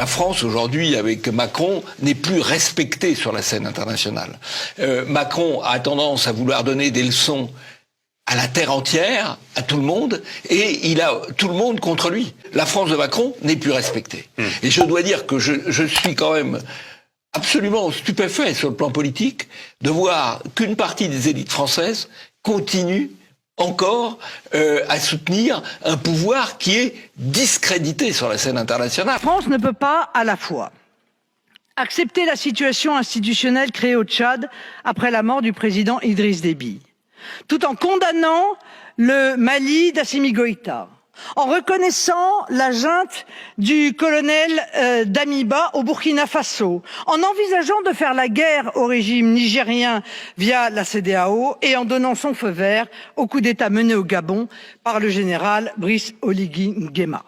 La France, aujourd'hui, avec Macron, n'est plus respectée sur la scène internationale. Macron a tendance à vouloir donner des leçons à la terre entière, à tout le monde, et il a tout le monde contre lui. La France de Macron n'est plus respectée. Et je dois dire que je suis quand même absolument stupéfait sur le plan politique de voir qu'une partie des élites françaises continue encore à soutenir un pouvoir qui est discrédité sur la scène internationale. La France ne peut pas à la fois accepter la situation institutionnelle créée au Tchad après la mort du président Idriss Déby, tout en condamnant le Mali d'Assimi Goïta, en reconnaissant la junte du colonel Damiba au Burkina Faso, en envisageant de faire la guerre au régime nigérien via la CEDEAO et en donnant son feu vert au coup d'État mené au Gabon par le général Brice Oligui Nguema.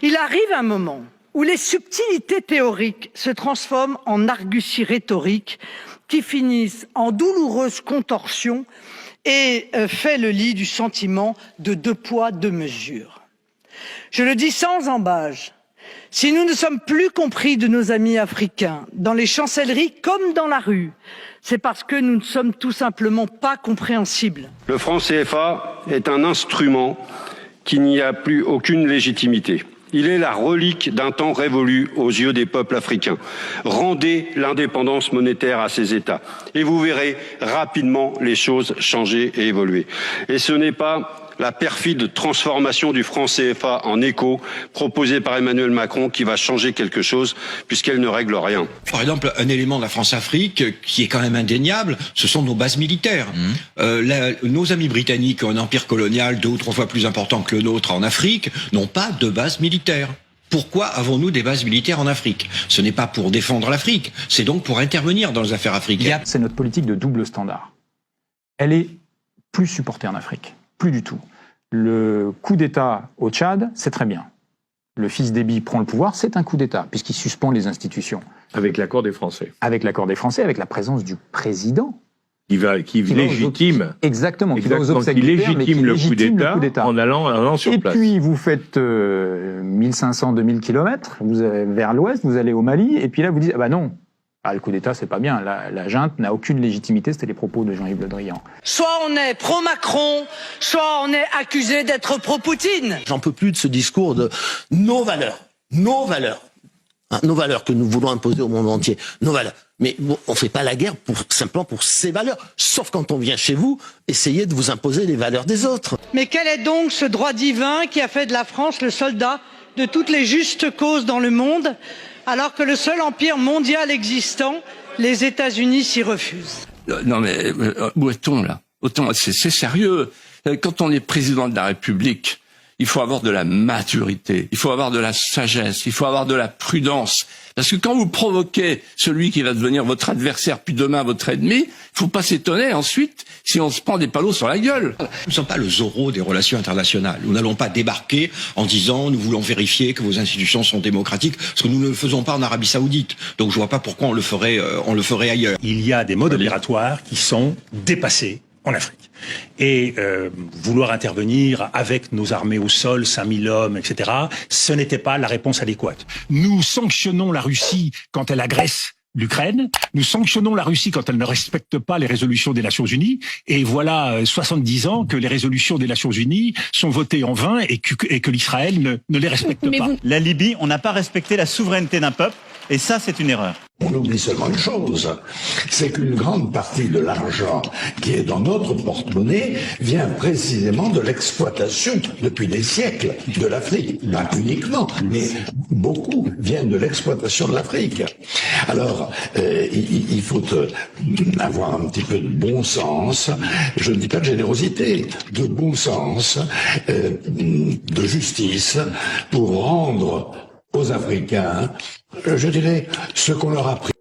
Il arrive un moment où les subtilités théoriques se transforment en arguties rhétoriques qui finissent en douloureuses contorsions et fait le lit du sentiment de deux poids, deux mesures. Je le dis sans ambages, si nous ne sommes plus compris de nos amis africains, dans les chancelleries comme dans la rue, c'est parce que nous ne sommes tout simplement pas compréhensibles. Le franc CFA est un instrument qui n'y a plus aucune légitimité. Il est la relique d'un temps révolu aux yeux des peuples africains. Rendez l'indépendance monétaire à ces États et vous verrez rapidement les choses changer et évoluer. Et ce n'est pas la perfide transformation du franc CFA en éco proposée par Emmanuel Macron qui va changer quelque chose puisqu'elle ne règle rien. Par exemple, un élément de la France-Afrique qui est quand même indéniable, ce sont nos bases militaires. Nos amis britanniques ont un empire colonial 2 ou 3 fois plus important que le nôtre en Afrique, n'ont pas de base militaire. Pourquoi avons-nous des bases militaires en Afrique? Ce n'est pas pour défendre l'Afrique, c'est donc pour intervenir dans les affaires africaines. C'est notre politique de double standard. Elle est plus supportée en Afrique. Plus du tout. Le coup d'État au Tchad, c'est très bien. Le fils Déby prend le pouvoir, c'est un coup d'État, puisqu'il suspend les institutions. Avec l'accord des Français. Avec l'accord des Français, avec la présence du président. Qui légitime. Exactement, qui va aux donc obsèques il légitime le coup d'État en allant sur place. Et puis vous faites 1500-2000 km vers l'ouest, vous allez au Mali, et puis là vous dites, ah bah non. Ah, le coup d'État, c'est pas bien. La junte n'a aucune légitimité. C'était les propos de Jean-Yves Le Drian. Soit on est pro-Macron, soit on est accusé d'être pro-Poutine. J'en peux plus de ce discours de nos valeurs. Nos valeurs. Hein, nos valeurs que nous voulons imposer au monde entier. Nos valeurs. Mais bon, on fait pas la guerre simplement pour ces valeurs. Sauf quand on vient chez vous, essayer de vous imposer les valeurs des autres. Mais quel est donc ce droit divin qui a fait de la France le soldat de toutes les justes causes dans le monde, alors que le seul empire mondial existant, les États-Unis, s'y refusent? Non mais où est-on là? C'est sérieux. Quand on est président de la République, il faut avoir de la maturité, il faut avoir de la sagesse, il faut avoir de la prudence. Parce que quand vous provoquez celui qui va devenir votre adversaire, puis demain votre ennemi, il faut pas s'étonner ensuite si on se prend des palos sur la gueule. Nous ne sommes pas le Zorro des relations internationales. Nous n'allons pas débarquer en disant nous voulons vérifier que vos institutions sont démocratiques, parce que nous ne le faisons pas en Arabie Saoudite. Donc je vois pas pourquoi on le ferait ailleurs. Il y a des modes opératoires qui sont dépassés en Afrique. Et vouloir intervenir avec nos armées au sol, 5000 hommes, etc., ce n'était pas la réponse adéquate. Nous sanctionnons la Russie quand elle agresse l'Ukraine, nous sanctionnons la Russie quand elle ne respecte pas les résolutions des Nations Unies, et voilà 70 ans que les résolutions des Nations Unies sont votées en vain et que l'Israël ne les respecte pas. La Libye, on n'a pas respecté la souveraineté d'un peuple, et ça c'est une erreur. On oublie seulement une chose, c'est qu'une grande partie de l'argent qui est dans notre porte-monnaie vient précisément de l'exploitation depuis des siècles de l'Afrique. Pas uniquement, mais beaucoup viennent de l'exploitation de l'Afrique. Alors, il faut avoir un petit peu de bon sens, je ne dis pas de générosité, de bon sens, de justice, pour rendre aux Africains, je dirais, ce qu'on leur a pris.